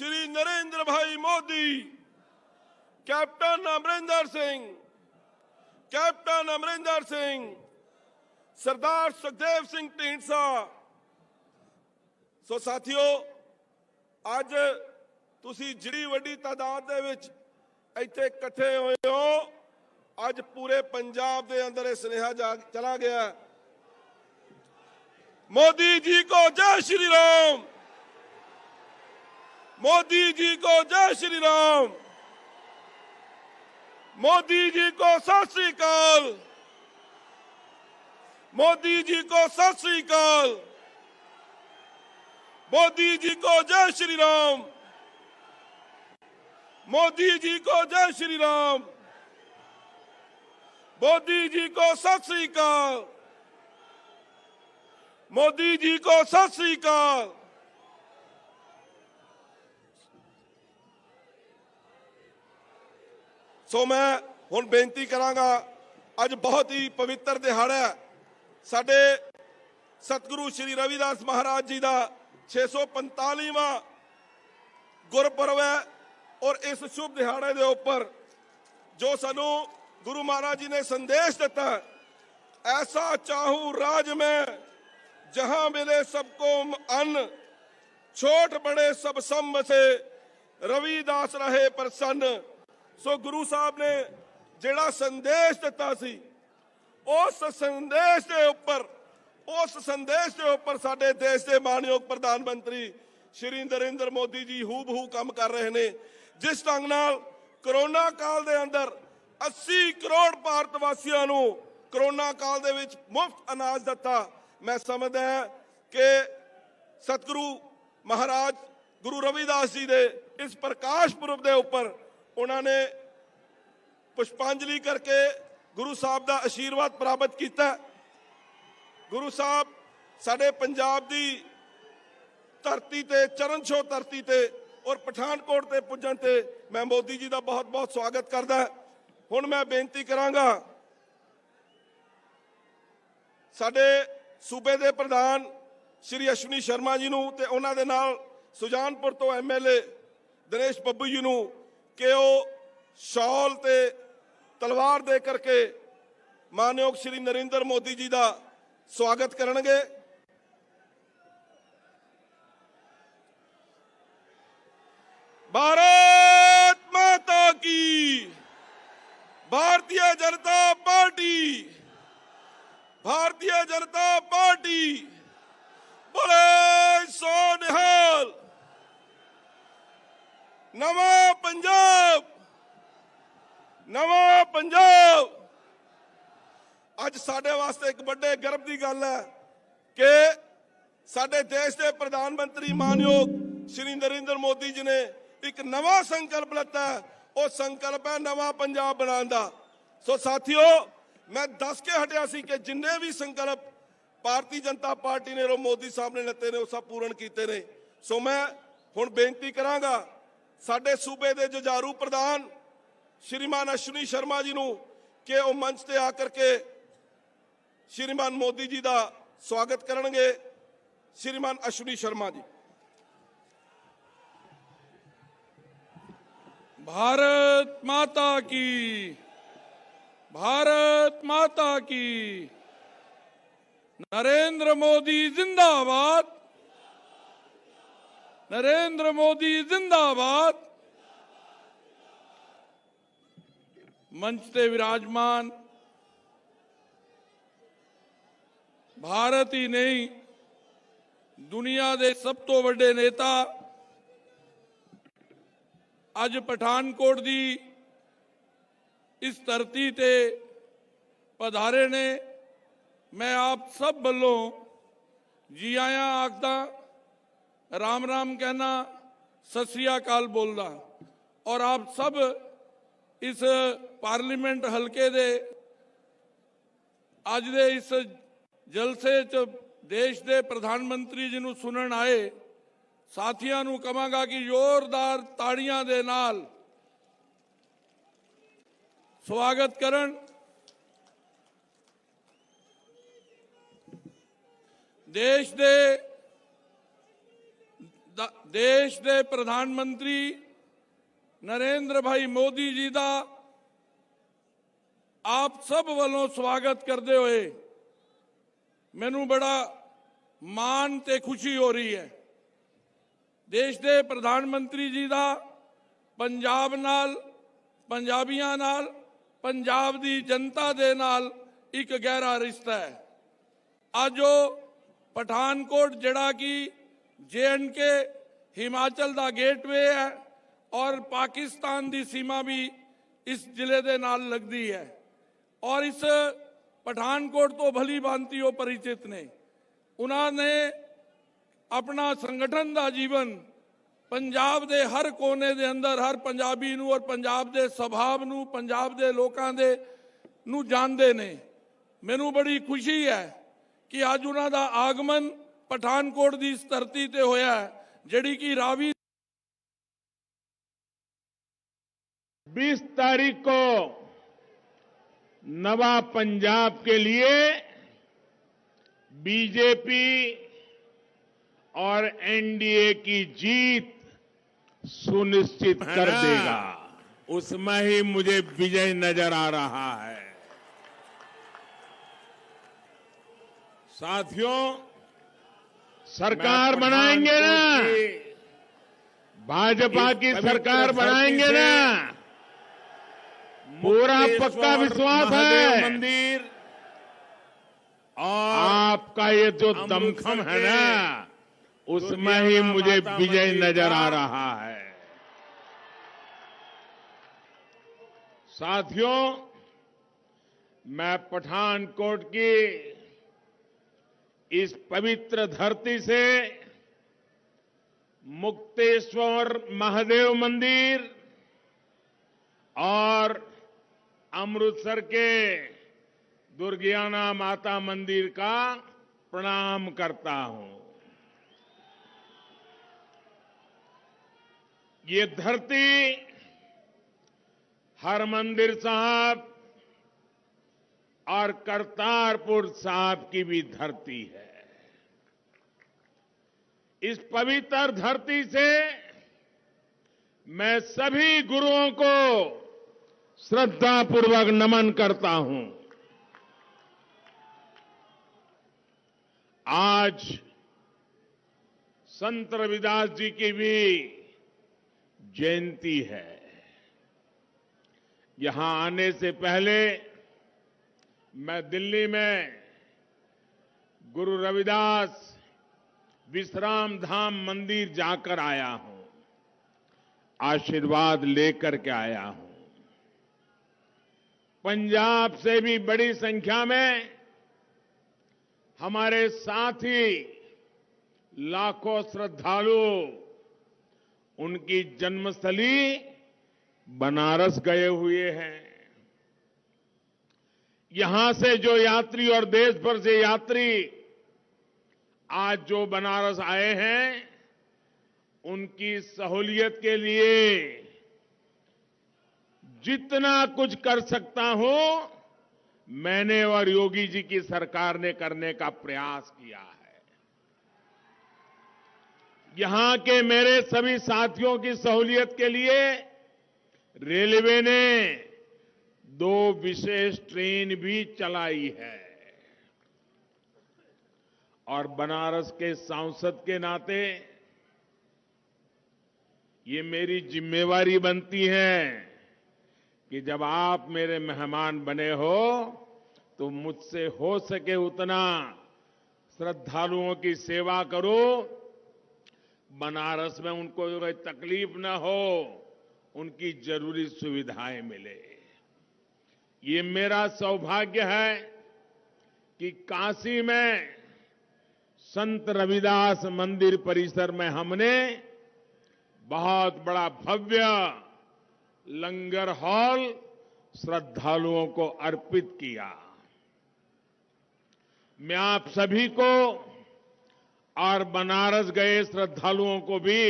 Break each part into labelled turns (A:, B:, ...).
A: श्री नरेंद्र भाई मोदी, कैप्टन अमरिंदर सिंह, सरदार सुखदेव सिंह ढींडसा। सो साथियों, अज तुसी जिहड़ी वड्डी तादाद दे विच इत्थे इकट्ठे होए हो, अज पूरे पंजाब दे अंदर यह सुनेहा चला गया, मोदी जी को जय श्री राम, मोदी जी को जय श्री राम, मोदी जी को सत श्री अकाल, मोदी जी को सत श्री अकाल, मोदी जी को जय श्री राम, मोदी जी को जय श्री राम, मोदी जी को सत श्री अकाल, मोदी जी को सत श्री अकाल। सो मैं हुण बेनती करांगा, अज बहुत ही पवित्र दिहाड़ा है, साडे सतगुरु श्री रविदास महाराज जी का 645वां गुरपुरब है। और इस शुभ दिहाड़े के उपर जो सानू गुरु महाराज जी ने संदेश दिता, ऐसा चाहूं राज में जहां मिले सबको अन्न, छोट बड़े सब सम से रविदास रहे प्रसन्न। सो गुरु साहब ने जिहड़ा संदेश दिता सी, उस संदेश के उपर साडे देश के मानयोग प्रधानमंत्री श्री नरेंद्र मोदी जी हूबहू काम कर रहे हैं। जिस ढंग नाल कोरोना काल दे अंदर 80 करोड़ भारत वासियों को कोरोना काल दे विच मुफ्त अनाज दिता, मैं समझदा है कि सतगुरु महाराज गुरु रविदास जी दे इस प्रकाश पुरब दे उपर उन्होंने पुष्पांजलि करके गुरु साहब का आशीर्वाद प्राप्त किया। गुरु साहब साडे पंजाब की धरती ते, चरण छो धरती ते और पठानकोट ते पुजन ते मैं मोदी जी का बहुत बहुत स्वागत करदा। हुण मैं बेनती करांगा साडे सूबे दे प्रधान श्री अश्विनी शर्मा जी नूं ते उन्हां दे नाल सुजानपुर तो MLA दिनेश बब्बू जी नूं कि वो शॉल ते तलवार दे करके मानयोग श्री नरेंद्र मोदी जी का स्वागत करनगे। भारत माता की, भारतीय जनता पार्टी, भारतीय जनता पार्टी, बोले सो निहाल। नवा पंजाब, नवा पंजाब। अज साडे वास्ते एक बड़े गर्व की गल है कि साडे देश के प्रधानमंत्री मानयोग श्री नरेंद्र मोदी जी ने एक नवा संकल्प लेता है। वो संकल्प है नवा पंजाब बनाने का। सो साथियों, मैं दस के हटिया सी कि जिन्ने भी संकल्प भारतीय जनता पार्टी ने मोदी साहब ने लेते ने वो सब पूर्ण किए ने। सो मैं हुण बेनती करांगा साडे सूबे के जुझारू प्रधान श्रीमान अश्विनी शर्मा जी नूं कि वो मंच ते आकर के श्रीमान मोदी जी का स्वागत करेंगे। श्रीमान अश्विनी शर्मा जी।
B: भारत माता की, भारत माता की। नरेंद्र मोदी जिंदाबाद, नरेंद्र मोदी जिंदाबाद। मंच ते विराजमान भारत ही नहीं दुनिया के सब तो वड्डे नेता अज पठानकोट की इस धरती ते पधारे ने। मैं आप सब वालों जी आया आखदा, राम राम कहना, सत श्री अकाल बोलदा। और आप सब इस पार्लीमेंट हलके दे अज दे इस जलसे च देश के प्रधानमंत्री जी नूं सुनन आए साथियों नूं कहांगा कि जोरदार ताड़ियां दे नाल स्वागत करन। देश दे देश के प्रधानमंत्री नरेंद्र भाई मोदी जी का आप सब वालों स्वागत करते हुए मैनू बड़ा मान ते खुशी हो रही है। देश के प्रधानमंत्री जी का पंजाब नाल, पंजाबियां नाल, पंजाब दी जनता दे नाल एक गहरा रिश्ता है। आज जो पठानकोट जड़ा कि JNK हिमाचल दा गेटवे है और पाकिस्तान दी सीमा भी इस जिले दे नाल लगदी है और इस पठानकोट तो भली भांति वो परिचित ने। उन्होंने अपना संगठन दा जीवन पंजाब दे हर कोने दे अंदर हर पंजाबी नू और पंजाब दे स्वभाव नू, पंजाब दे लोकां दे नू जानदे ने। मैनू बड़ी खुशी है कि अज उन्हां दा आगमन पठानकोट दी इस धरती ते होया है जिहड़ी कि रावी
C: 20 तारीख को नवा पंजाब के लिए बीजेपी और NDA की जीत सुनिश्चित कर देगा। उसमें ही मुझे विजय नजर आ रहा है। साथियों, सरकार बनाएंगे ना, भाजपा की सरकार बनाएंगे ना, पूरा पक्का विश्वास है। मंदिर और आपका ये जो दमखम है ना, उसमें ही मुझे विजय नजर आ रहा है। साथियों, मैं पठानकोट की इस पवित्र धरती से मुक्तेश्वर महादेव मंदिर और अमृतसर के दुर्गियाना माता मंदिर का प्रणाम करता हूं। ये धरती हरमंदिर साहब और करतारपुर साहब की भी धरती है। इस पवित्र धरती से मैं सभी गुरुओं को श्रद्धापूर्वक नमन करता हूं। आज संत रविदास जी की भी जयंती है। यहां आने से पहले मैं दिल्ली में गुरु रविदास विश्राम धाम मंदिर जाकर आया हूं, आशीर्वाद लेकर के आया हूं। पंजाब से भी बड़ी संख्या में हमारे साथी लाखों श्रद्धालु उनकी जन्मस्थली बनारस गए हुए हैं। यहां से जो यात्री और देश भर से यात्री आज जो बनारस आए हैं, उनकी सहूलियत के लिए जितना कुछ कर सकता हूं, मैंने और योगी जी की सरकार ने करने का प्रयास किया है। यहां के मेरे सभी साथियों की सहूलियत के लिए रेलवे ने 2 विशेष ट्रेन भी चलाई है और बनारस के सांसद के नाते ये मेरी जिम्मेवारी बनती है कि जब आप मेरे मेहमान बने हो तो मुझसे हो सके उतना श्रद्धालुओं की सेवा करो, बनारस में उनको कोई तकलीफ न हो, उनकी जरूरी सुविधाएं मिले। ये मेरा सौभाग्य है कि काशी में संत रविदास मंदिर परिसर में हमने बहुत बड़ा भव्य लंगर हॉल श्रद्धालुओं को अर्पित किया। मैं आप सभी को और बनारस गए श्रद्धालुओं को भी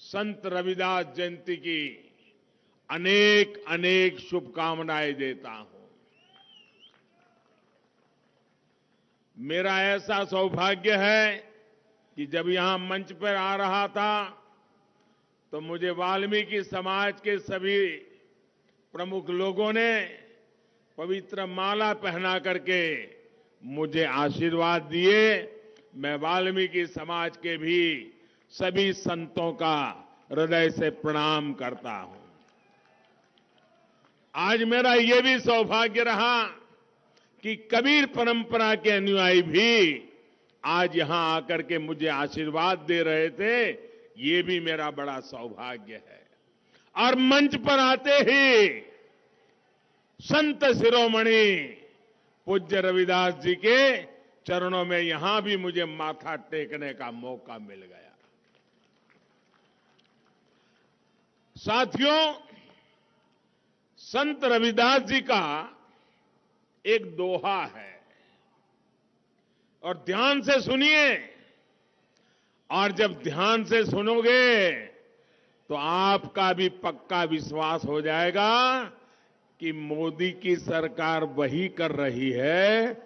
C: संत रविदास जयंती की अनेक अनेक शुभकामनाएं देता हूं। मेरा ऐसा सौभाग्य है कि जब यहां मंच पर आ रहा था तो मुझे वाल्मीकि समाज के सभी प्रमुख लोगों ने पवित्र माला पहना करके मुझे आशीर्वाद दिए। मैं वाल्मीकि समाज के भी सभी संतों का हृदय से प्रणाम करता हूं। आज मेरा ये भी सौभाग्य रहा कि कबीर परंपरा के अनुयायी भी आज यहां आकर के मुझे आशीर्वाद दे रहे थे। ये भी मेरा बड़ा सौभाग्य है। और मंच पर आते ही संत शिरोमणि पूज्य रविदास जी के चरणों में यहां भी मुझे माथा टेकने का मौका मिल गया। साथियों, संत रविदास जी का एक दोहा है और ध्यान से सुनिए। और जब ध्यान से सुनोगे तो आपका भी पक्का विश्वास हो जाएगा कि मोदी की सरकार वही कर रही है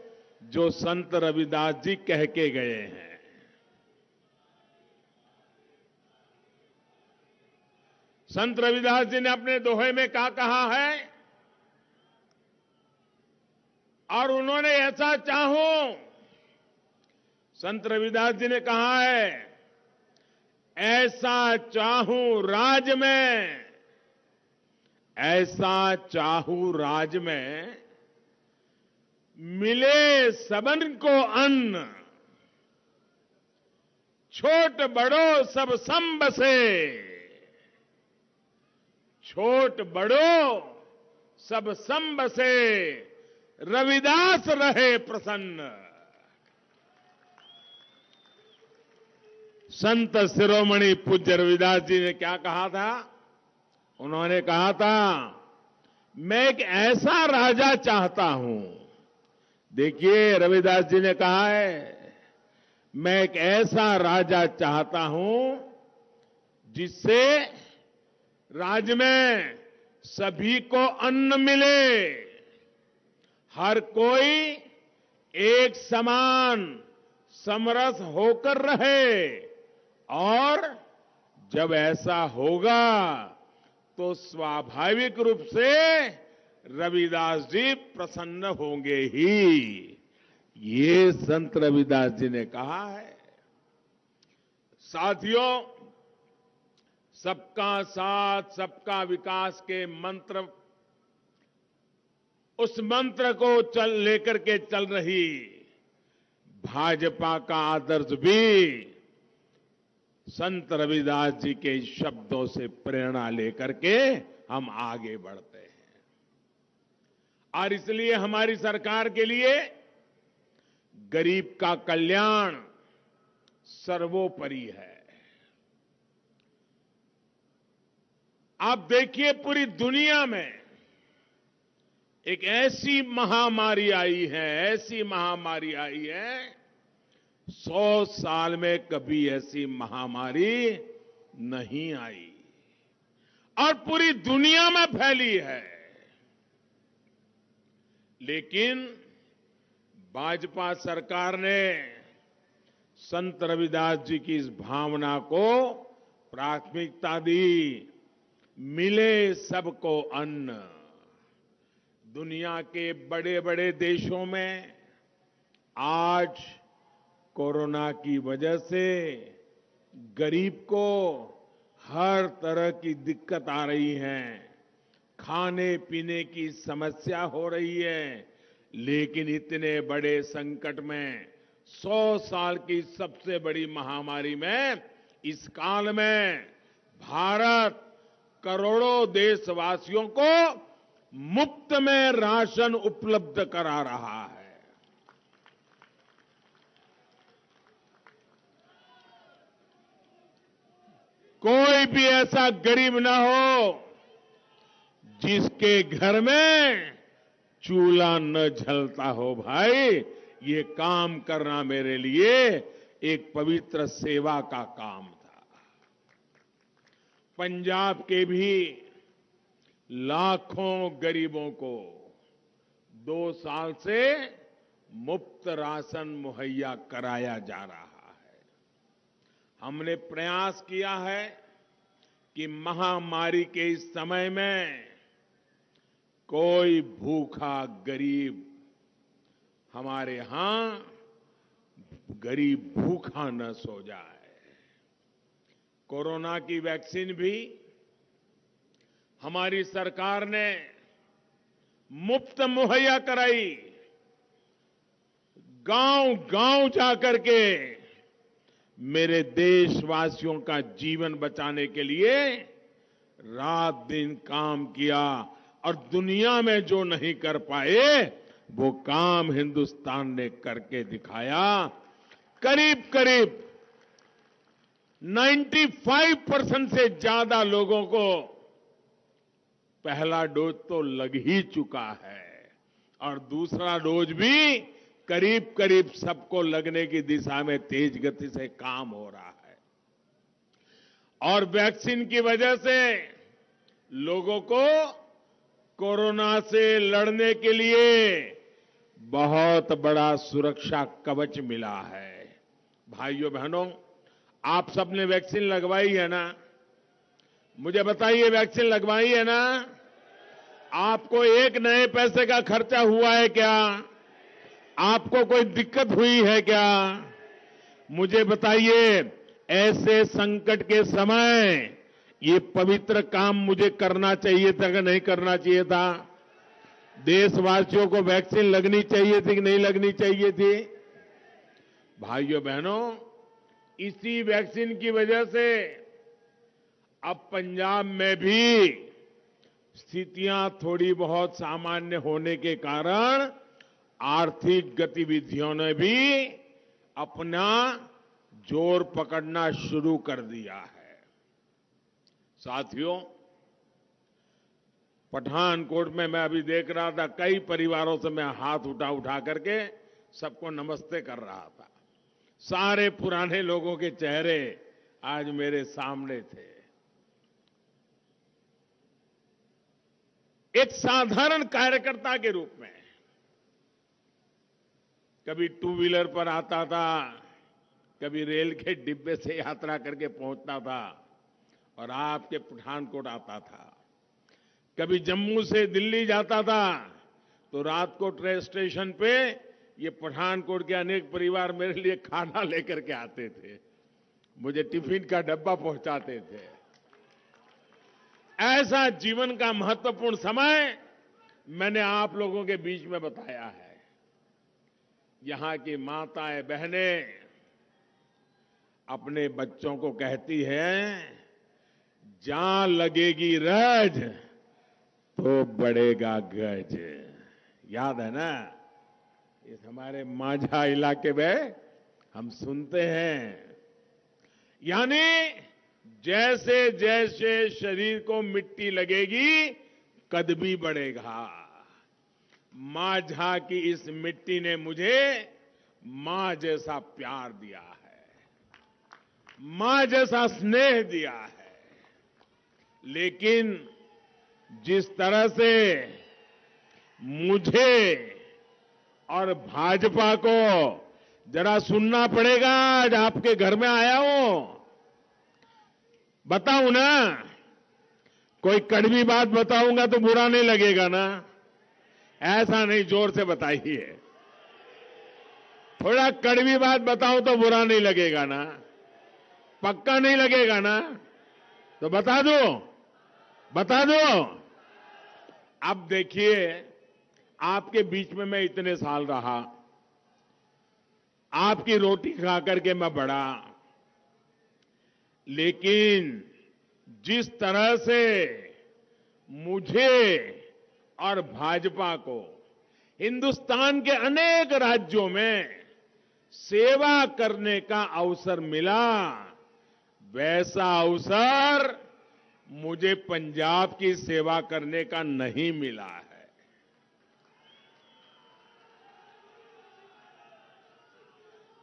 C: जो संत रविदास जी कह के गए हैं। संत रविदास जी ने अपने दोहे में क्या कहा है? और उन्होंने ऐसा चाहूं, संत रविदास जी ने कहा है, ऐसा चाहूं राज में, ऐसा चाहूं राज में, मिले सबन को अन्न, छोट बड़ो सब सम बसे, छोट बड़ो सब सम बसे, रविदास रहे प्रसन्न। संत शिरोमणि पूज्य रविदास जी ने क्या कहा था? उन्होंने कहा था, मैं एक ऐसा राजा चाहता हूं। देखिए, रविदास जी ने कहा है, मैं एक ऐसा राजा चाहता हूं जिससे राज्य में सभी को अन्न मिले, हर कोई एक समान समरस होकर रहे, और जब ऐसा होगा तो स्वाभाविक रूप से रविदास जी प्रसन्न होंगे ही। ये संत रविदास जी ने कहा है। साथियों, सबका साथ सबका विकास के मंत्र, उस मंत्र को लेकर के चल रही भाजपा का आदर्श भी संत रविदास जी के शब्दों से प्रेरणा लेकर के हम आगे बढ़ते हैं। और इसलिए हमारी सरकार के लिए गरीब का कल्याण सर्वोपरि है। आप देखिए, पूरी दुनिया में एक ऐसी महामारी आई है, ऐसी महामारी आई है, 100 साल में कभी ऐसी महामारी नहीं आई और पूरी दुनिया में फैली है। लेकिन भाजपा सरकार ने संत रविदास जी की इस भावना को प्राथमिकता दी। मिले सबको अन्न। दुनिया के बड़े बड़े देशों में आज कोरोना की वजह से गरीब को हर तरह की दिक्कत आ रही है, खाने पीने की समस्या हो रही है। लेकिन इतने बड़े संकट में, 100 साल की सबसे बड़ी महामारी में, इस काल में भारत करोड़ों देशवासियों को मुफ्त में राशन उपलब्ध करा रहा है। कोई भी ऐसा गरीब ना हो जिसके घर में चूल्हा न जलता हो। भाई, ये काम करना मेरे लिए एक पवित्र सेवा का काम था। पंजाब के भी लाखों गरीबों को 2 साल से मुफ्त राशन मुहैया कराया जा रहा है। हमने प्रयास किया है कि महामारी के इस समय में कोई भूखा गरीब हमारे यहां गरीब भूखा न सो जाए। कोरोना की वैक्सीन भी हमारी सरकार ने मुफ्त मुहैया कराई। गांव-गांव जाकर के मेरे देशवासियों का जीवन बचाने के लिए रात दिन काम किया और दुनिया में जो नहीं कर पाए वो काम हिंदुस्तान ने करके दिखाया। करीब करीब 95% से ज्यादा लोगों को पहला डोज तो लग ही चुका है और दूसरा डोज भी करीब करीब सबको लगने की दिशा में तेज गति से काम हो रहा है। और वैक्सीन की वजह से लोगों को कोरोना से लड़ने के लिए बहुत बड़ा सुरक्षा कवच मिला है। भाइयों बहनों, आप सबने वैक्सीन लगवाई है ना? मुझे बताइए, वैक्सीन लगवाई है ना? आपको एक नए पैसे का खर्चा हुआ है क्या? आपको कोई दिक्कत हुई है क्या? मुझे बताइए, ऐसे संकट के समय ये पवित्र काम मुझे करना चाहिए था कि नहीं करना चाहिए था? देशवासियों को वैक्सीन लगनी चाहिए थी कि नहीं लगनी चाहिए थी? भाइयों बहनों, इसी वैक्सीन की वजह से अब पंजाब में भी स्थितियां थोड़ी बहुत सामान्य होने के कारण आर्थिक गतिविधियों ने भी अपना जोर पकड़ना शुरू कर दिया है। साथियों, पठानकोट में मैं अभी देख रहा था, कई परिवारों से मैं हाथ उठा करके सबको नमस्ते कर रहा था। सारे पुराने लोगों के चेहरे आज मेरे सामने थे। एक साधारण कार्यकर्ता के रूप में कभी टू व्हीलर पर आता था, कभी रेल के डिब्बे से यात्रा करके पहुंचता था और आपके पठानकोट आता था। कभी जम्मू से दिल्ली जाता था तो रात को ट्रेन स्टेशन पे ये पठानकोट के अनेक परिवार मेरे लिए खाना लेकर के आते थे, मुझे टिफिन का डब्बा पहुंचाते थे। ऐसा जीवन का महत्वपूर्ण समय मैंने आप लोगों के बीच में बताया है। यहां की माताएं बहनें अपने बच्चों को कहती हैं, जहां लगेगी रज तो बढ़ेगा गज। याद है ना? इस हमारे माझा इलाके में हम सुनते हैं। यानी जैसे जैसे शरीर को मिट्टी लगेगी कद भी बढ़ेगा। माझा की इस मिट्टी ने मुझे मां जैसा प्यार दिया है, मां जैसा स्नेह दिया है। लेकिन जिस तरह से मुझे और भाजपा को जरा सुनना पड़ेगा, आज आपके घर में आया हूं, बताऊं ना? कोई कड़वी बात बताऊंगा तो बुरा नहीं लगेगा ना? ऐसा नहीं, जोर से बताइए। थोड़ा कड़वी बात बताऊं तो बुरा नहीं लगेगा ना? पक्का नहीं लगेगा ना? तो बता दो, बता दो। अब देखिए, आपके बीच में मैं इतने साल रहा, आपकी रोटी खा करके मैं बढ़ा, लेकिन जिस तरह से मुझे और भाजपा को हिंदुस्तान के अनेक राज्यों में सेवा करने का अवसर मिला, वैसा अवसर मुझे पंजाब की सेवा करने का नहीं मिला है।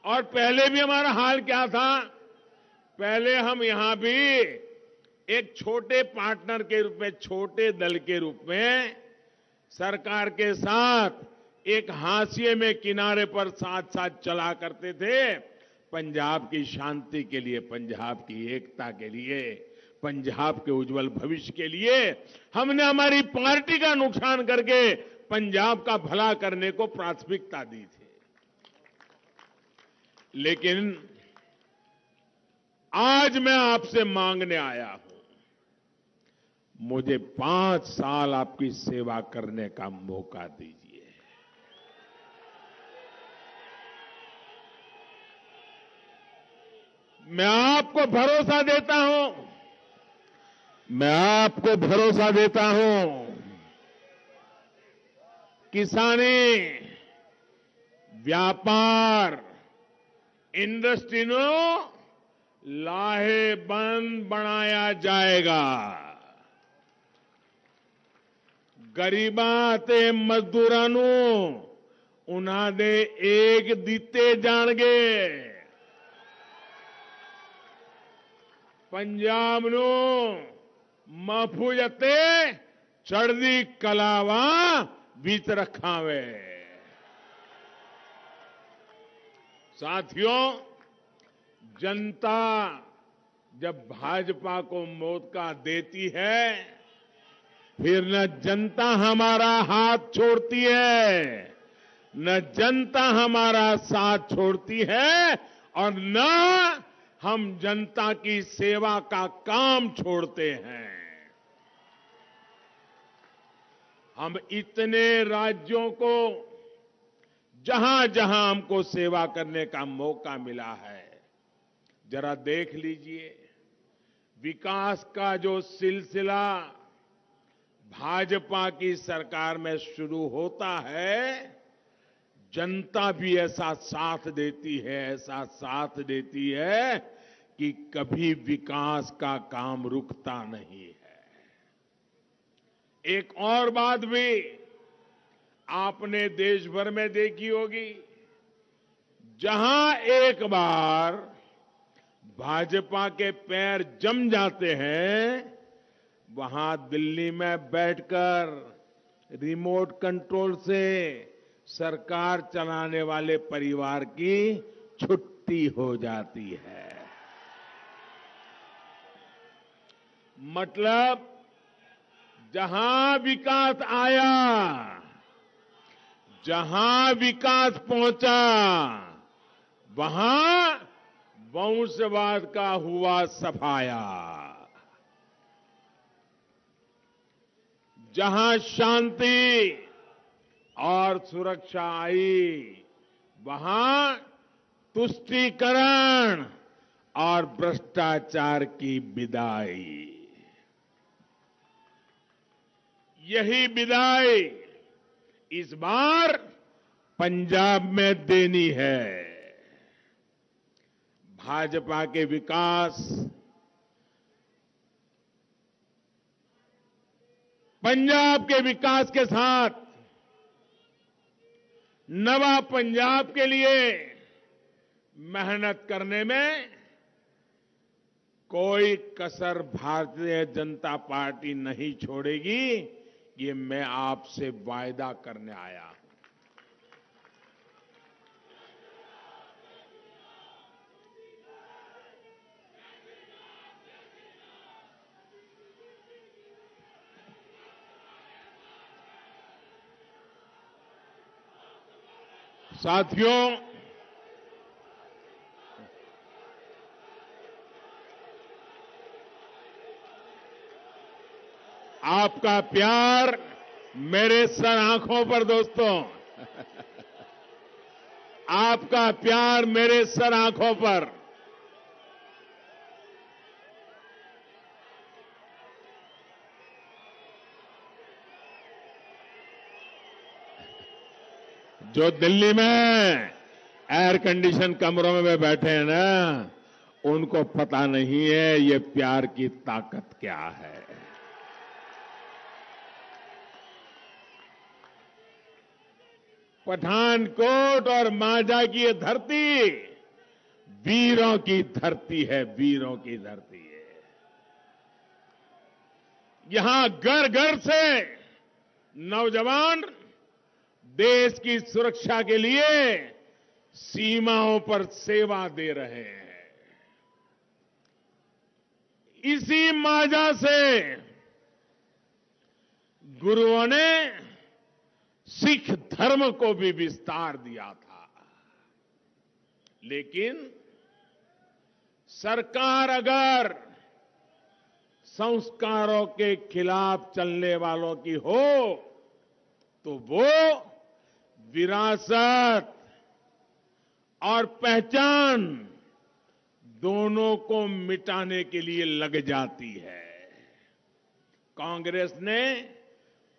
C: और पहले भी हमारा हाल क्या था? पहले हम यहां भी एक छोटे पार्टनर के रूप में, छोटे दल के रूप में सरकार के साथ एक हाशिए में किनारे पर साथ साथ चला करते थे। पंजाब की शांति के लिए, पंजाब की एकता के लिए, पंजाब के उज्जवल भविष्य के लिए हमने हमारी पार्टी का नुकसान करके पंजाब का भला करने को प्राथमिकता दी थी। लेकिन आज मैं आपसे मांगने आया हूं, मुझे 5 साल आपकी सेवा करने का मौका दीजिए। मैं आपको भरोसा देता हूं, मैं आपको भरोसा देता हूं, किसानी, व्यापार, इंडस्ट्री नो लाहेबंद बनाया जाएगा। गरीबां ते मजदूरां नू उन्हां दे एक दिते जाणगे। पंजाब नू महफूज ते चढ़दी कलावा बीच रखावे। साथियों, जनता जब भाजपा को मौका देती है, फिर न जनता हमारा हाथ छोड़ती है, न जनता हमारा साथ छोड़ती है, और न हम जनता की सेवा का काम छोड़ते हैं। हम इतने राज्यों को जहां जहां हमको सेवा करने का मौका मिला है, जरा देख लीजिए, विकास का जो सिलसिला भाजपा की सरकार में शुरू होता है, जनता भी ऐसा साथ देती है, ऐसा साथ देती है कि कभी विकास का काम रुकता नहीं है। एक और बात भी आपने देश भर में देखी होगी, जहां एक बार भाजपा के पैर जम जाते हैं, वहां दिल्ली में बैठकर रिमोट कंट्रोल से सरकार चलाने वाले परिवार की छुट्टी हो जाती है। मतलब जहां विकास आया, जहां विकास पहुंचा, वहां वंशवाद का हुआ सफाया। जहां शांति और सुरक्षा आई, वहां तुष्टीकरण और भ्रष्टाचार की विदाई। यही विदाई इस बार पंजाब में देनी है। भाजपा के विकास, पंजाब के विकास के साथ नवा पंजाब के लिए मेहनत करने में कोई कसर भारतीय जनता पार्टी नहीं छोड़ेगी, ये मैं आपसे वायदा करने आया हूं। साथियों, आपका प्यार मेरे सर आंखों पर, दोस्तों, आपका प्यार मेरे सर आंखों पर। जो दिल्ली में एयर कंडीशन कमरों में बैठे हैं ना, उनको पता नहीं है ये प्यार की ताकत क्या है। पठानकोट और मांझा की ये धरती वीरों की धरती है, वीरों की धरती है। यहां घर घर से नौजवान देश की सुरक्षा के लिए सीमाओं पर सेवा दे रहे हैं। इसी माजा से गुरुओं ने सिख धर्म को भी विस्तार दिया था। लेकिन सरकार अगर संस्कारों के खिलाफ चलने वालों की हो तो वो विरासत और पहचान दोनों को मिटाने के लिए लग जाती है। कांग्रेस ने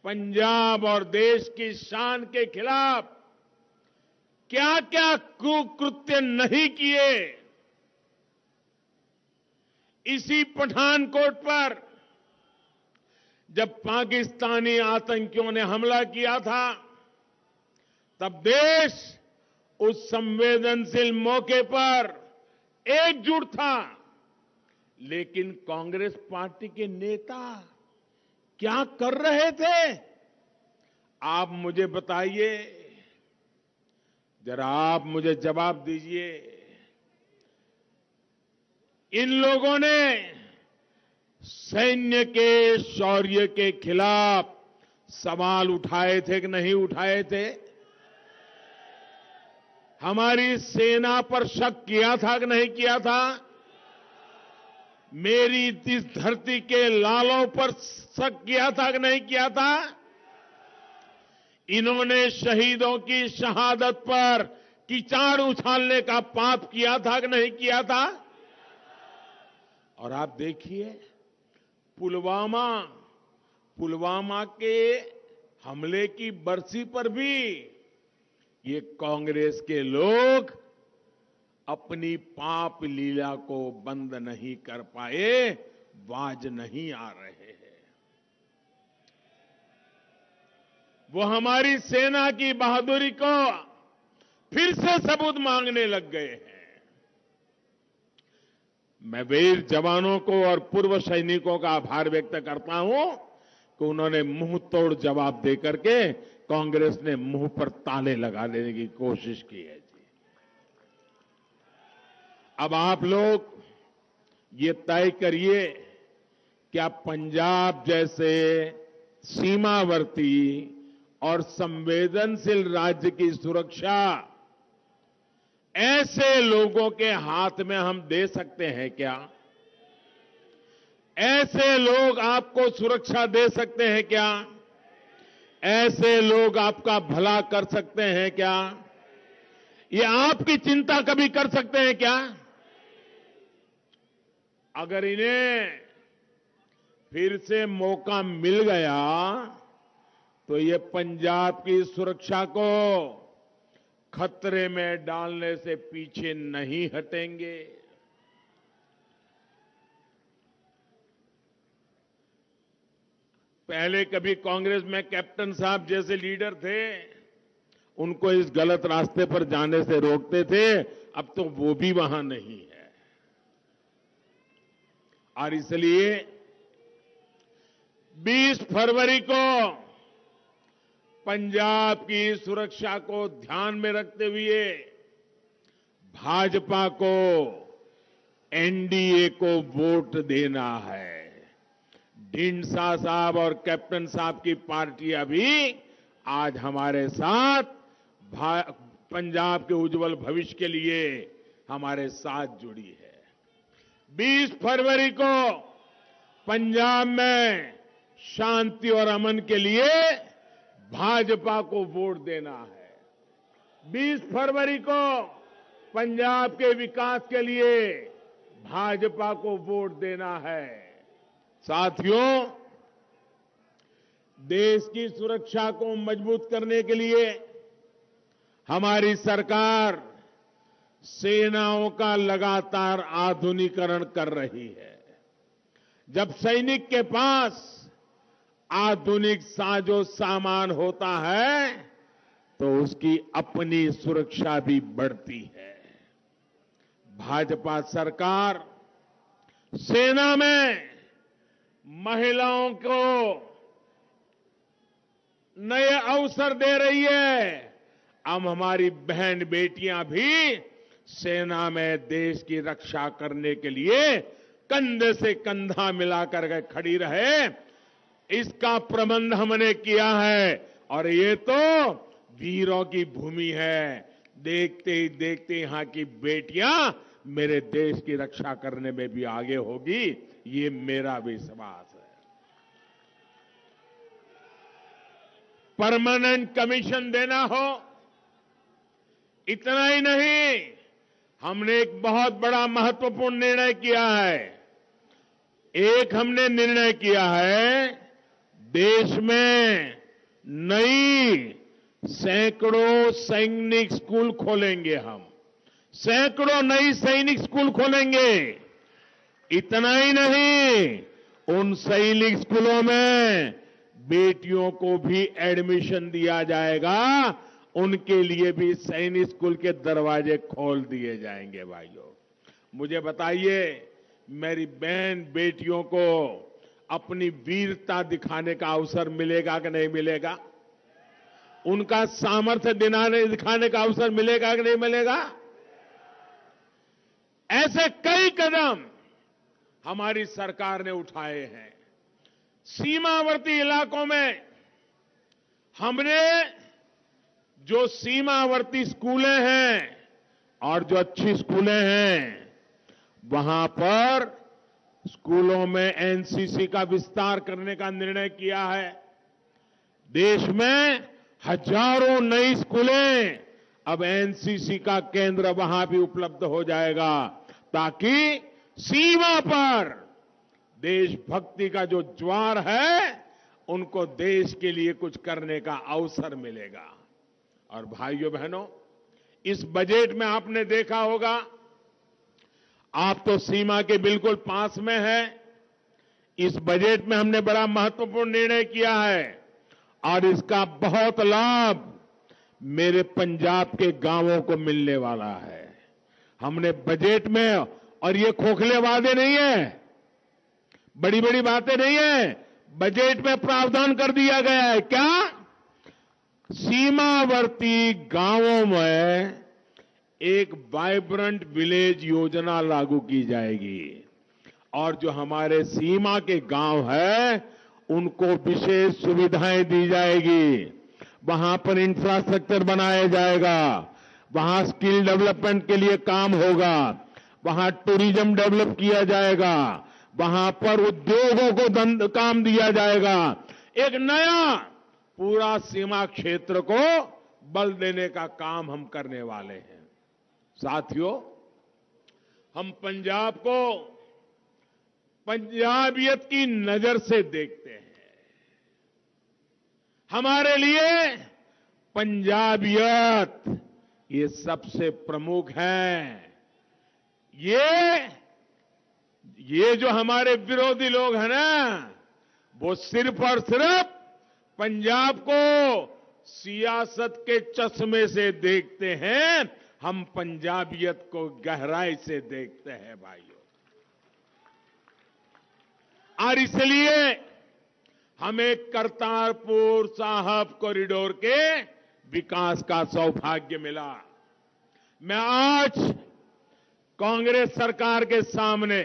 C: पंजाब और देश की शान के खिलाफ क्या क्या कुकृत्य नहीं किए। इसी पठानकोट पर जब पाकिस्तानी आतंकियों ने हमला किया था तब देश उस संवेदनशील मौके पर एकजुट था। लेकिन कांग्रेस पार्टी के नेता क्या कर रहे थे, आप मुझे बताइए, जरा आप मुझे जवाब दीजिए। इन लोगों ने सैन्य के शौर्य के खिलाफ सवाल उठाए थे कि नहीं उठाए थे? हमारी सेना पर शक किया था कि नहीं किया था? मेरी इस धरती के लालों पर शक किया था कि नहीं किया था? इन्होंने शहीदों की शहादत पर कीचड़ उछालने का पाप किया था कि नहीं किया था? और आप देखिए पुलवामा के हमले की बरसी पर भी ये कांग्रेस के लोग अपनी पाप लीला को बंद नहीं कर पाए, बाज नहीं आ रहे हैं। वो हमारी सेना की बहादुरी को फिर से सबूत मांगने लग गए हैं। मैं वीर जवानों को और पूर्व सैनिकों का आभार व्यक्त करता हूं कि उन्होंने मुंह तोड़ जवाब देकर के कांग्रेस ने मुंह पर ताले लगा लेने की कोशिश की है जी। अब आप लोग ये तय करिए, क्या पंजाब जैसे सीमावर्ती और संवेदनशील राज्य की सुरक्षा ऐसे लोगों के हाथ में हम दे सकते हैं क्या? ऐसे लोग आपको सुरक्षा दे सकते हैं क्या? ऐसे लोग आपका भला कर सकते हैं क्या? ये आपकी चिंता कभी कर सकते हैं क्या? अगर इन्हें फिर से मौका मिल गया तो ये पंजाब की सुरक्षा को खतरे में डालने से पीछे नहीं हटेंगे। पहले कभी कांग्रेस में कैप्टन साहब जैसे लीडर थे, उनको इस गलत रास्ते पर जाने से रोकते थे, अब तो वो भी वहां नहीं है। और इसलिए 20 फरवरी को पंजाब की सुरक्षा को ध्यान में रखते हुए भाजपा को एनडीए को वोट देना है। ढींडसा साहब और कैप्टन साहब की पार्टियां भी आज हमारे साथ पंजाब के उज्जवल भविष्य के लिए हमारे साथ जुड़ी है। 20 फरवरी को पंजाब में शांति और अमन के लिए भाजपा को वोट देना है। 20 फरवरी को पंजाब के विकास के लिए भाजपा को वोट देना है। साथियों, देश की सुरक्षा को मजबूत करने के लिए हमारी सरकार सेनाओं का लगातार आधुनिकीकरण कर रही है। जब सैनिक के पास आधुनिक साजो सामान होता है तो उसकी अपनी सुरक्षा भी बढ़ती है। भाजपा सरकार सेना में महिलाओं को नए अवसर दे रही है। अब हमारी बहन बेटियां भी सेना में देश की रक्षा करने के लिए कंधे से कंधा मिलाकर के खड़ी रहे, इसका प्रबंध हमने किया है। और ये तो वीरों की भूमि है। देखते ही देखते यहां की बेटियां मेरे देश की रक्षा करने में भी आगे होगी, ये मेरा विश्वास है। परमानेंट कमीशन देना हो, इतना ही नहीं, हमने एक बहुत बड़ा महत्वपूर्ण निर्णय किया है। एक हमने निर्णय किया है, देश में नई सैकड़ों सैनिक स्कूल खोलेंगे हम, सैकड़ों नई सैनिक स्कूल खोलेंगे। इतना ही नहीं, उन सैनिक स्कूलों में बेटियों को भी एडमिशन दिया जाएगा, उनके लिए भी सैनिक स्कूल के दरवाजे खोल दिए जाएंगे। भाइयों, मुझे बताइए, मेरी बहन बेटियों को अपनी वीरता दिखाने का अवसर मिलेगा कि नहीं मिलेगा? उनका सामर्थ्य दिखाने का अवसर मिलेगा कि नहीं मिलेगा? ऐसे कई कदम हमारी सरकार ने उठाए हैं। सीमावर्ती इलाकों में हमने जो सीमावर्ती स्कूलें हैं और जो अच्छी स्कूलें हैं, वहां पर स्कूलों में एनसीसी का विस्तार करने का निर्णय किया है। देश में हजारों नई स्कूलें, अब एनसीसी का केंद्र वहां भी उपलब्ध हो जाएगा, ताकि सीमा पर देशभक्ति का जो ज्वार है, उनको देश के लिए कुछ करने का अवसर मिलेगा। और भाइयों बहनों, इस बजट में आपने देखा होगा, आप तो सीमा के बिल्कुल पास में हैं। इस बजट में हमने बड़ा महत्वपूर्ण निर्णय किया है और इसका बहुत लाभ मेरे पंजाब के गांवों को मिलने वाला है। हमने बजट में, और ये खोखले वादे नहीं है, बड़ी बड़ी बातें नहीं है, बजट में प्रावधान कर दिया गया है। क्या? सीमावर्ती गांवों में एक वाइब्रेंट विलेज योजना लागू की जाएगी और जो हमारे सीमा के गांव है, उनको विशेष सुविधाएं दी जाएगी। वहां पर इंफ्रास्ट्रक्चर बनाया जाएगा, वहां स्किल डेवलपमेंट के लिए काम होगा, वहां टूरिज्म डेवलप किया जाएगा, वहां पर उद्योगों को काम दिया जाएगा। एक नया पूरा सीमा क्षेत्र को बल देने का काम हम करने वाले हैं। साथियों, हम पंजाब को पंजाबियत की नजर से देखते हैं। हमारे लिए पंजाबियत ये सबसे प्रमुख है। ये जो हमारे विरोधी लोग हैं ना, वो सिर्फ और सिर्फ पंजाब को सियासत के चश्मे से देखते हैं। हम पंजाबियत को गहराई से देखते हैं भाइयों, और इसलिए हमें करतारपुर साहिब कॉरिडोर के विकास का सौभाग्य मिला। मैं आज कांग्रेस सरकार के सामने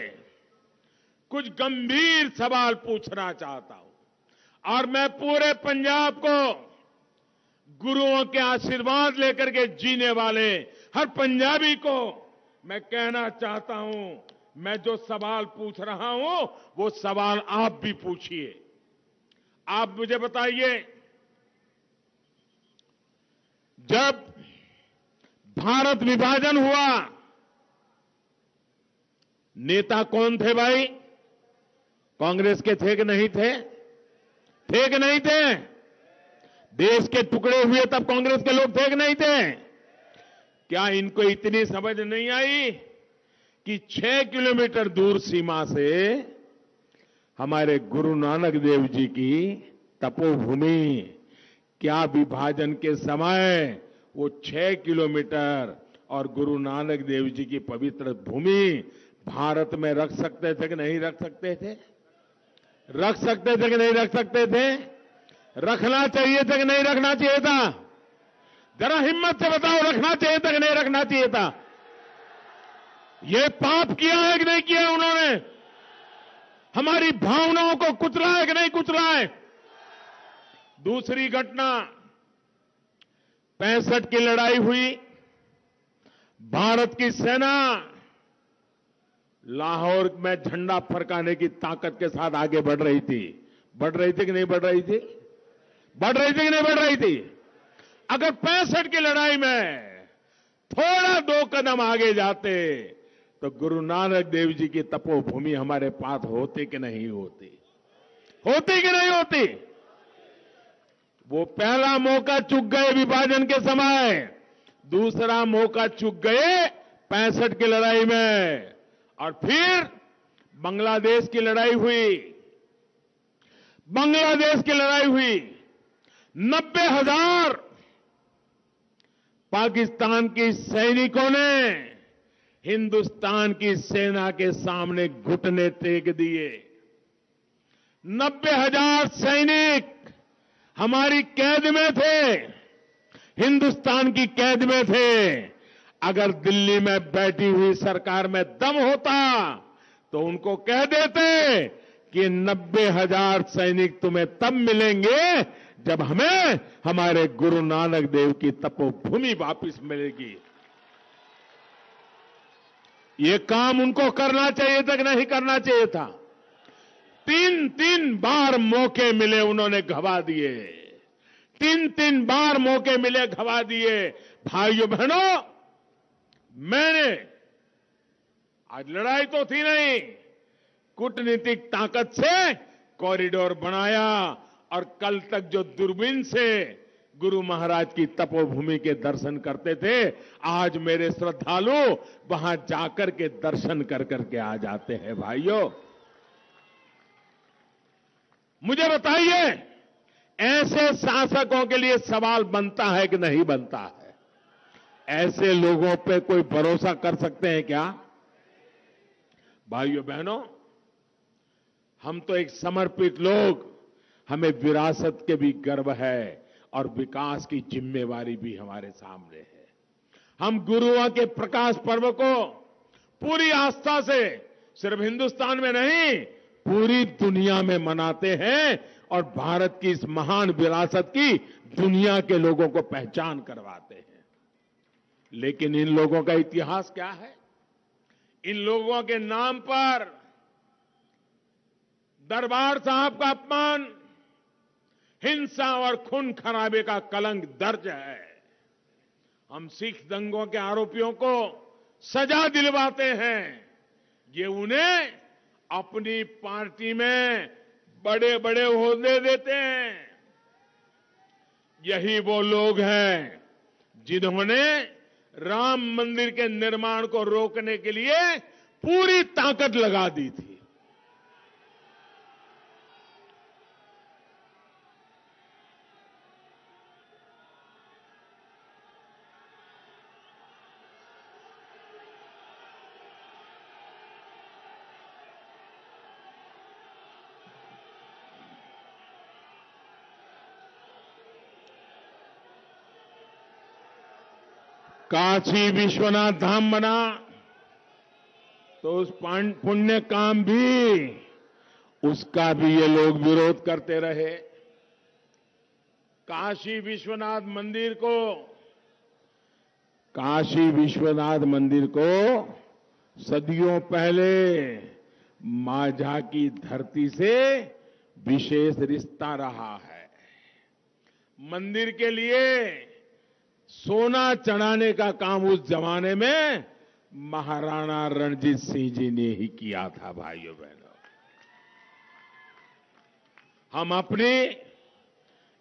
C: कुछ गंभीर सवाल पूछना चाहता हूं और मैं पूरे पंजाब को गुरुओं के आशीर्वाद लेकर के जीने वाले हर पंजाबी को मैं कहना चाहता हूं, मैं जो सवाल पूछ रहा हूं वो सवाल आप भी पूछिए। आप मुझे बताइए, जब भारत विभाजन हुआ, नेता कौन थे भाई? कांग्रेस के थे कि नहीं थे? थे कि नहीं थे? देश के टुकड़े हुए तब कांग्रेस के लोग थे कि नहीं थे? क्या इनको इतनी समझ नहीं आई कि 6 किलोमीटर दूर सीमा से हमारे गुरु नानक देव जी की तपोभूमि, क्या विभाजन के समय वो 6 किलोमीटर और गुरु नानक देव जी की पवित्र भूमि भारत में रख सकते थे कि नहीं रख सकते थे? रख सकते थे कि नहीं रख सकते थे? रखना चाहिए था कि नहीं रखना चाहिए था? जरा हिम्मत से बताओ, रखना चाहिए था कि नहीं रखना चाहिए था? ये पाप किया है कि नहीं किया उन्होंने? हमारी भावनाओं को कुचला है कि नहीं कुचला है? दूसरी घटना, 65 की लड़ाई हुई, भारत की सेना लाहौर में झंडा फरकाने की ताकत के साथ आगे बढ़ रही थी। बढ़ रही थी कि नहीं बढ़ रही थी? बढ़ रही थी कि नहीं बढ़ रही थी? अगर 65 की लड़ाई में थोड़ा 2 कदम आगे जाते तो गुरु नानक देव जी की तपोभूमि हमारे पास होती कि नहीं होती? होती कि नहीं होती? वो पहला मौका चूक गए विभाजन के समय, दूसरा मौका चूक गए 65 की लड़ाई में, और फिर बांग्लादेश की लड़ाई हुई। बांग्लादेश की लड़ाई हुई, 90,000 पाकिस्तान के सैनिकों ने हिंदुस्तान की सेना के सामने घुटने टेक दिए। 90,000 सैनिक हमारी कैद में थे, हिंदुस्तान की कैद में थे। अगर दिल्ली में बैठी हुई सरकार में दम होता तो उनको कह देते कि 90,000 सैनिक तुम्हें तब मिलेंगे जब हमें हमारे गुरु नानक देव की तपोभूमि वापस मिलेगी। ये काम उनको करना चाहिए था कि नहीं करना चाहिए था? 3 बार मौके मिले, उन्होंने गवा दिए। 3 बार मौके मिले, गवा दिए। भाइयों बहनों, मैंने आज लड़ाई तो थी नहीं, कूटनीतिक ताकत से कॉरिडोर बनाया, और कल तक जो दूरबीन से गुरु महाराज की तपोभूमि के दर्शन करते थे, आज मेरे श्रद्धालु वहां जाकर के दर्शन कर करके आ जाते हैं। भाइयों, मुझे बताइए, ऐसे शासकों के लिए सवाल बनता है कि नहीं बनता है? ऐसे लोगों पे कोई भरोसा कर सकते हैं क्या? भाइयों बहनों, हम तो एक समर्पित लोग, हमें विरासत के भी गर्व है और विकास की जिम्मेवारी भी हमारे सामने है। हम गुरुओं के प्रकाश पर्व को पूरी आस्था से सिर्फ हिंदुस्तान में नहीं, पूरी दुनिया में मनाते हैं, और भारत की इस महान विरासत की दुनिया के लोगों को पहचान करवाते हैं। लेकिन इन लोगों का इतिहास क्या है? इन लोगों के नाम पर दरबार साहब का अपमान, हिंसा और खून खराबे का कलंक दर्ज है। हम सिख दंगों के आरोपियों को सजा दिलवाते हैं, ये उन्हें अपनी पार्टी में बड़े बड़े ओहदे देते हैं। यही वो लोग हैं जिन्होंने राम मंदिर के निर्माण को रोकने के लिए पूरी ताकत लगा दी थी। काशी विश्वनाथ धाम बना तो उस पुण्य काम भी, उसका भी ये लोग विरोध करते रहे। काशी विश्वनाथ मंदिर को सदियों पहले माझा की धरती से विशेष रिश्ता रहा है। मंदिर के लिए सोना चढ़ाने का काम उस जमाने में महाराणा रणजीत सिंह जी ने ही किया था। भाइयों बहनों, हम अपनी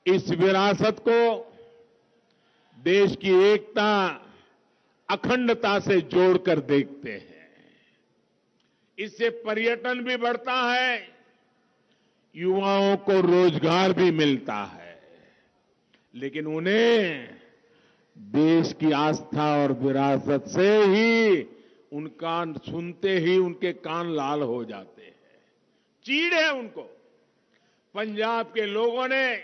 C: इस विरासत को देश की एकता, अखंडता से जोड़कर देखते हैं। इससे पर्यटन भी बढ़ता है, युवाओं को रोजगार भी मिलता है, लेकिन उन्हें देश की आस्था और विरासत से ही उनका सुनते ही उनके कान लाल हो जाते हैं, चीड़ है उनको। पंजाब के लोगों ने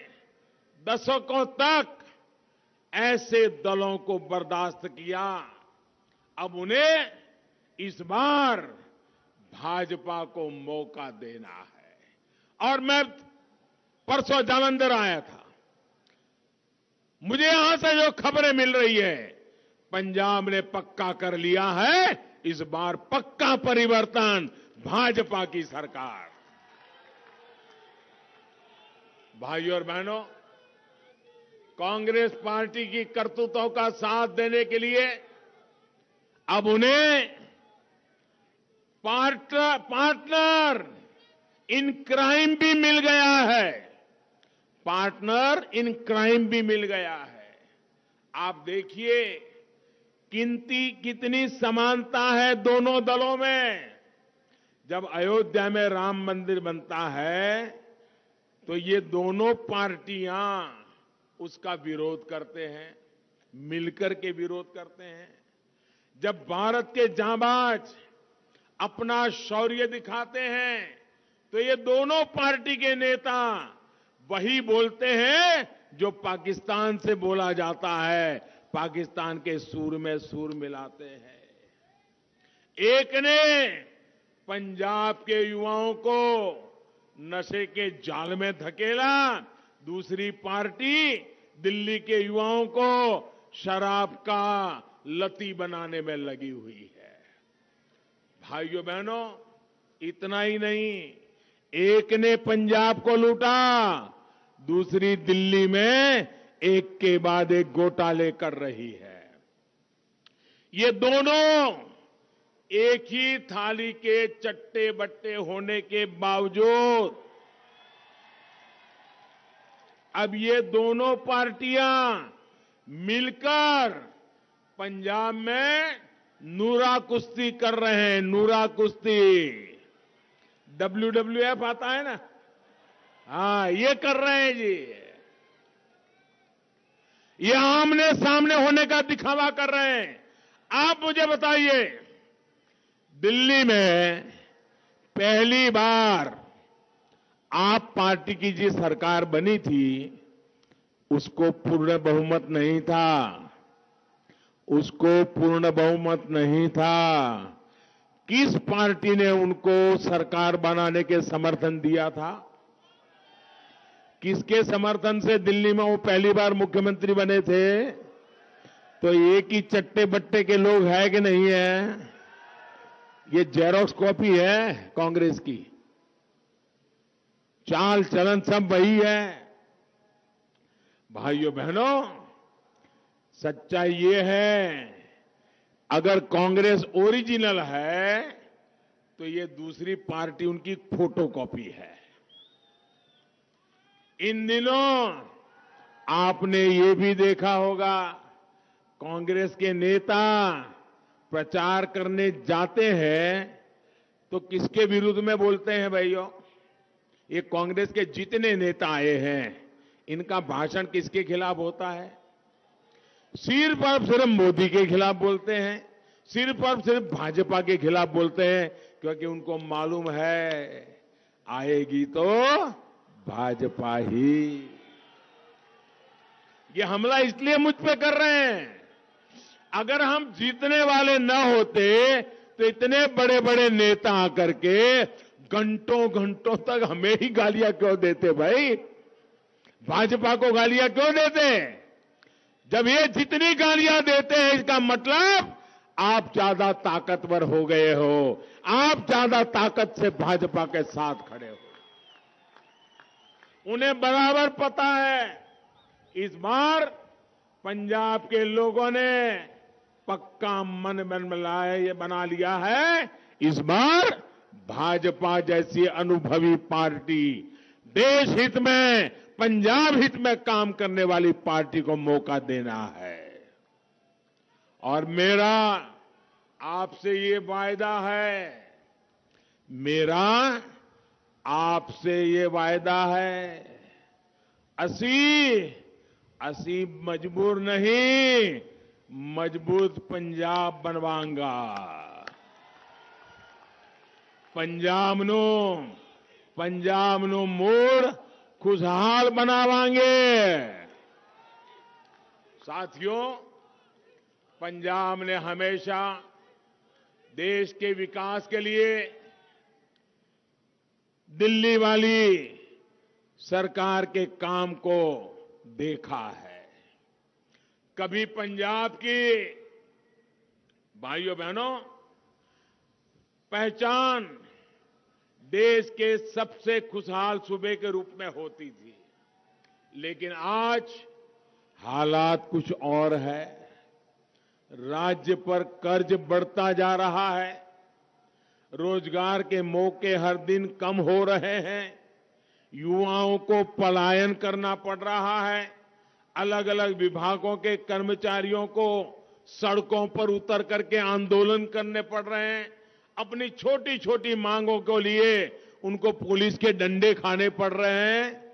C: दशकों तक ऐसे दलों को बर्दाश्त किया, अब उन्हें इस बार भाजपा को मौका देना है। और मैं परसों जालंधर आया था, मुझे यहां से जो खबरें मिल रही है, पंजाब ने पक्का कर लिया है, इस बार पक्का परिवर्तन, भाजपा की सरकार। भाइयों और बहनों, कांग्रेस पार्टी की करतूतों का साथ देने के लिए अब उन्हें पार्टनर इन क्राइम भी मिल गया है। पार्टनर इन क्राइम भी मिल गया है। आप देखिए कितनी समानता है दोनों दलों में। जब अयोध्या में राम मंदिर बनता है तो ये दोनों पार्टियां उसका विरोध करते हैं, मिलकर के विरोध करते हैं। जब भारत के जांबाज अपना शौर्य दिखाते हैं तो ये दोनों पार्टी के नेता वही बोलते हैं जो पाकिस्तान से बोला जाता है, पाकिस्तान के सूर में सूर मिलाते हैं। एक ने पंजाब के युवाओं को नशे के जाल में धकेला, दूसरी पार्टी दिल्ली के युवाओं को शराब का लती बनाने में लगी हुई है। भाइयों बहनों, इतना ही नहीं, एक ने पंजाब को लूटा, दूसरी दिल्ली में एक के बाद एक घोटाले कर रही है। ये दोनों एक ही थाली के चट्टे बट्टे होने के बावजूद अब ये दोनों पार्टियां मिलकर पंजाब में नूरा कुश्ती कर रहे हैं। नूरा कुश्ती, WWF आता है ना, हाँ, ये कर रहे हैं जी। ये आमने सामने होने का दिखावा कर रहे हैं। आप मुझे बताइए, दिल्ली में पहली बार आप पार्टी की जी सरकार बनी थी, उसको पूर्ण बहुमत नहीं था। उसको पूर्ण बहुमत नहीं था। किस पार्टी ने उनको सरकार बनाने के समर्थन दिया था? किसके समर्थन से दिल्ली में वो पहली बार मुख्यमंत्री बने थे? तो एक ही चट्टे बट्टे के लोग हैं कि नहीं है? ये जेरोक्स कॉपी है कांग्रेस की। चाल चलन सब वही है। भाइयों बहनों, सच्चाई ये है, अगर कांग्रेस ओरिजिनल है तो ये दूसरी पार्टी उनकी फोटोकॉपी है। इन दिनों आपने ये भी देखा होगा, कांग्रेस के नेता प्रचार करने जाते हैं तो किसके विरुद्ध में बोलते हैं भाइयों? ये कांग्रेस के जितने नेता आए हैं, इनका भाषण किसके खिलाफ होता है? सिर्फ और सिर्फ मोदी के खिलाफ बोलते हैं, सिर्फ और सिर्फ भाजपा के खिलाफ बोलते हैं, क्योंकि उनको मालूम है आएगी तो भाजपा ही। ये हमला इसलिए मुझ पे कर रहे हैं, अगर हम जीतने वाले न होते तो इतने बड़े बड़े नेता आकर के घंटों घंटों तक हमें ही गालियां क्यों देते भाई? भाजपा को गालियां क्यों देते? जब ये जितनी गालियां देते हैं, इसका मतलब आप ज्यादा ताकतवर हो गए हो, आप ज्यादा ताकत से भाजपा के साथ खड़े हो। उन्हें बराबर पता है, इस बार पंजाब के लोगों ने पक्का मन बना लिया है, इस बार भाजपा जैसी अनुभवी पार्टी, देश हित में, पंजाब हित में काम करने वाली पार्टी को मौका देना है। और मेरा आपसे ये वायदा है, मेरा आपसे ये वायदा है, असी मजबूर नहीं, मजबूत पंजाब बनवाऊंगा। पंजाब नो मूड खुशहाल बनावांगे। साथियों, पंजाब ने हमेशा देश के विकास के लिए दिल्ली वाली सरकार के काम को देखा है। कभी पंजाब की भाइयों बहनों पहचान देश के सबसे खुशहाल सूबे के रूप में होती थी, लेकिन आज हालात कुछ और है। राज्य पर कर्ज बढ़ता जा रहा है, रोजगार के मौके हर दिन कम हो रहे हैं, युवाओं को पलायन करना पड़ रहा है, अलग अलग विभागों के कर्मचारियों को सड़कों पर उतर करके आंदोलन करने पड़ रहे हैं, अपनी छोटी छोटी मांगों को लिए उनको पुलिस के डंडे खाने पड़ रहे हैं।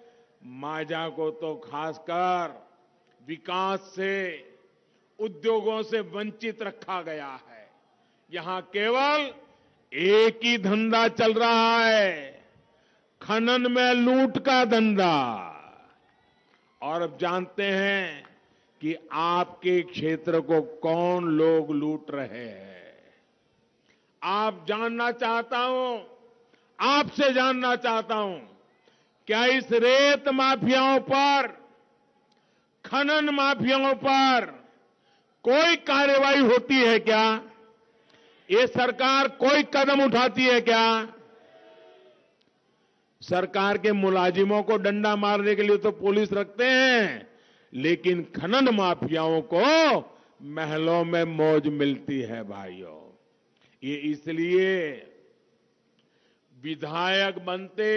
C: मांझा को तो खासकर विकास से, उद्योगों से वंचित रखा गया है। यहां केवल एक ही धंधा चल रहा है, खनन में लूट का धंधा। और अब जानते हैं कि आपके क्षेत्र को कौन लोग लूट रहे हैं। आपसे जानना चाहता हूं, क्या इस रेत माफियाओं पर, खनन माफियाओं पर कोई कार्रवाई होती है क्या? ये सरकार कोई कदम उठाती है क्या? सरकार के मुलाजिमों को डंडा मारने के लिए तो पुलिस रखते हैं, लेकिन खनन माफियाओं को महलों में मौज मिलती है भाइयों। ये इसलिए विधायक बनते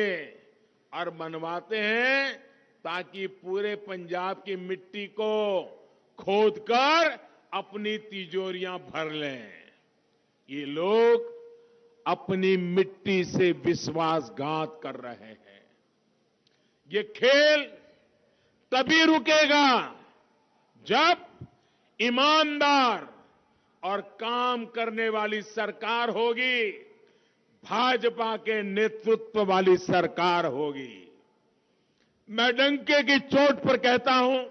C: और बनवाते हैं ताकि पूरे पंजाब की मिट्टी को खोदकर अपनी तिजोरियां भर लें। ये लोग अपनी मिट्टी से विश्वासघात कर रहे हैं। ये खेल तभी रुकेगा जब ईमानदार और काम करने वाली सरकार होगी, भाजपा के नेतृत्व वाली सरकार होगी। मैं डंके की चोट पर कहता हूं,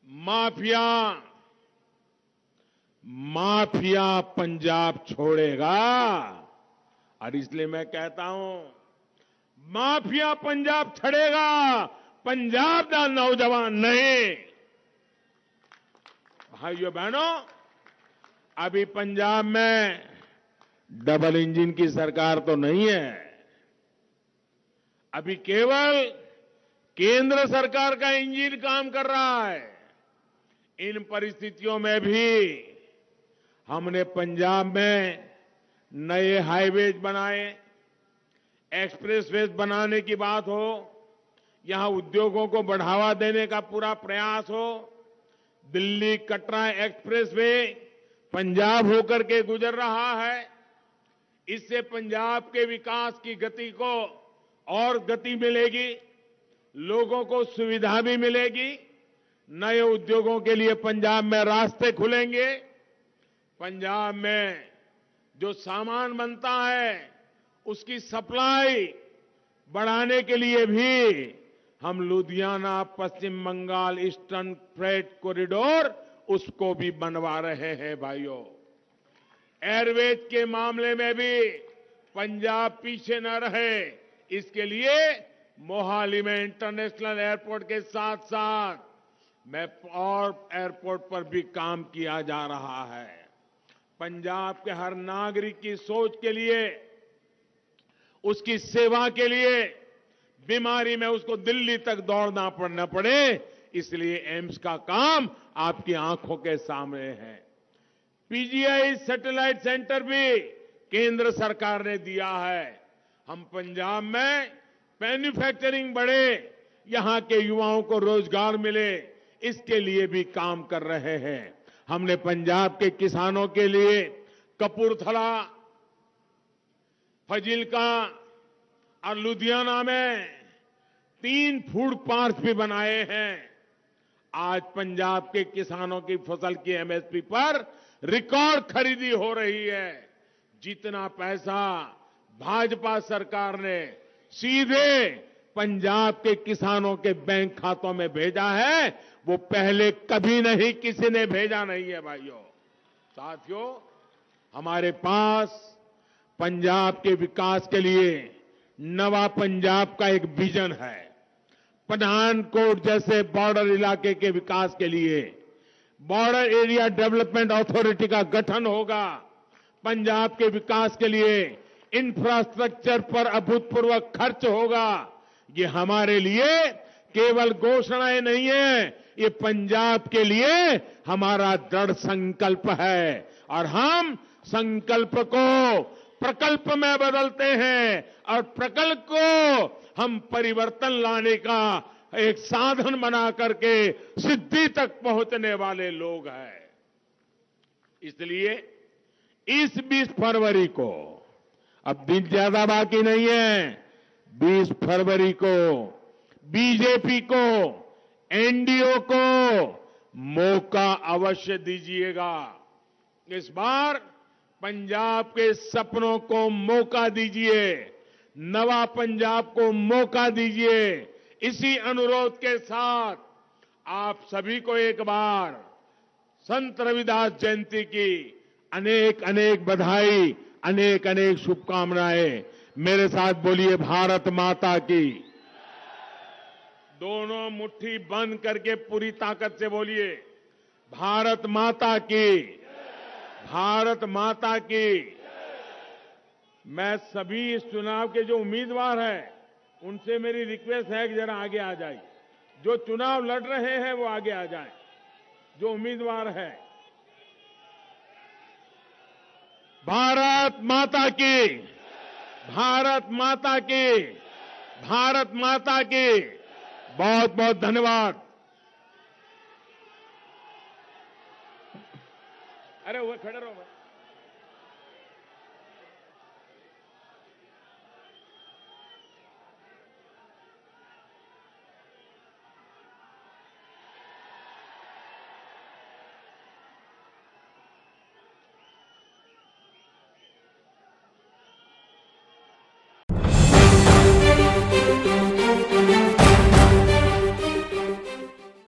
C: माफिया पंजाब छोड़ेगा। और इसलिए मैं कहता हूं, माफिया पंजाब छोड़ेगा, पंजाब का नौजवान नहीं। भाइयों बहनों, अभी पंजाब में डबल इंजन की सरकार तो नहीं है, अभी केवल केंद्र सरकार का इंजन काम कर रहा है। इन परिस्थितियों में भी हमने पंजाब में नए हाईवेज बनाए, एक्सप्रेसवेज बनाने की बात हो, यहां उद्योगों को बढ़ावा देने का पूरा प्रयास हो। दिल्ली कटरा एक्सप्रेसवे पंजाब होकर के गुजर रहा है। इससे पंजाब के विकास की गति को और गति मिलेगी, लोगों को सुविधा भी मिलेगी, नए उद्योगों के लिए पंजाब में रास्ते खुलेंगे। पंजाब में जो सामान बनता है उसकी सप्लाई बढ़ाने के लिए भी हम लुधियाना, पश्चिम बंगाल ईस्टर्न फ्रेट कॉरिडोर उसको भी बनवा रहे हैं भाइयों। एयरवेज के मामले में भी पंजाब पीछे न रहे, इसके लिए मोहाली में इंटरनेशनल एयरपोर्ट के साथ साथ में और एयरपोर्ट पर भी काम किया जा रहा है। पंजाब के हर नागरिक की सोच के लिए, उसकी सेवा के लिए, बीमारी में उसको दिल्ली तक दौड़ना न पड़े, इसलिए एम्स का काम आपकी आंखों के सामने है। पीजीआई सैटेलाइट सेंटर भी केंद्र सरकार ने दिया है। हम पंजाब में मैन्युफैक्चरिंग बढ़े, यहां के युवाओं को रोजगार मिले, इसके लिए भी काम कर रहे हैं। हमने पंजाब के किसानों के लिए कपूरथला, फजिल्का और लुधियाना में 3 फूड पार्क भी बनाए हैं। आज पंजाब के किसानों की फसल की एमएसपी पर रिकॉर्ड खरीदी हो रही है। जितना पैसा भाजपा सरकार ने सीधे पंजाब के किसानों के बैंक खातों में भेजा है, वो पहले कभी नहीं किसी ने भेजा नहीं है भाइयों। साथियों, हमारे पास पंजाब के विकास के लिए नवा पंजाब का एक विजन है। पठानकोट जैसे बॉर्डर इलाके के विकास के लिए बॉर्डर एरिया डेवलपमेंट अथॉरिटी का गठन होगा। पंजाब के विकास के लिए इंफ्रास्ट्रक्चर पर अभूतपूर्व खर्च होगा। ये हमारे लिए केवल घोषणाएं नहीं है, ये पंजाब के लिए हमारा दृढ़ संकल्प है और हम संकल्प को प्रकल्प में बदलते हैं और प्रकल्प को हम परिवर्तन लाने का एक साधन बना करके सिद्धि तक पहुंचने वाले लोग हैं। इसलिए इस 20 फरवरी को, अब दिन ज्यादा बाकी नहीं है, 20 फरवरी को बीजेपी को, एनडीओ को मौका अवश्य दीजिएगा। इस बार पंजाब के सपनों को मौका दीजिए, नवा पंजाब को मौका दीजिए। इसी अनुरोध के साथ आप सभी को एक बार संत रविदास जयंती की अनेक अनेक बधाई, अनेक अनेक शुभकामनाएं। मेरे साथ बोलिए भारत माता की। दोनों मुट्ठी बंद करके पूरी ताकत से बोलिए भारत माता की, भारत माता की। मैं सभी इस चुनाव के जो उम्मीदवार हैं उनसे मेरी रिक्वेस्ट है कि जरा आगे आ जाए। जो चुनाव लड़ रहे हैं वो आगे आ जाए, जो उम्मीदवार है। भारत माता की, भारत माता की, भारत माता की। बहुत बहुत धन्यवाद। अरे वो खड़े रहो।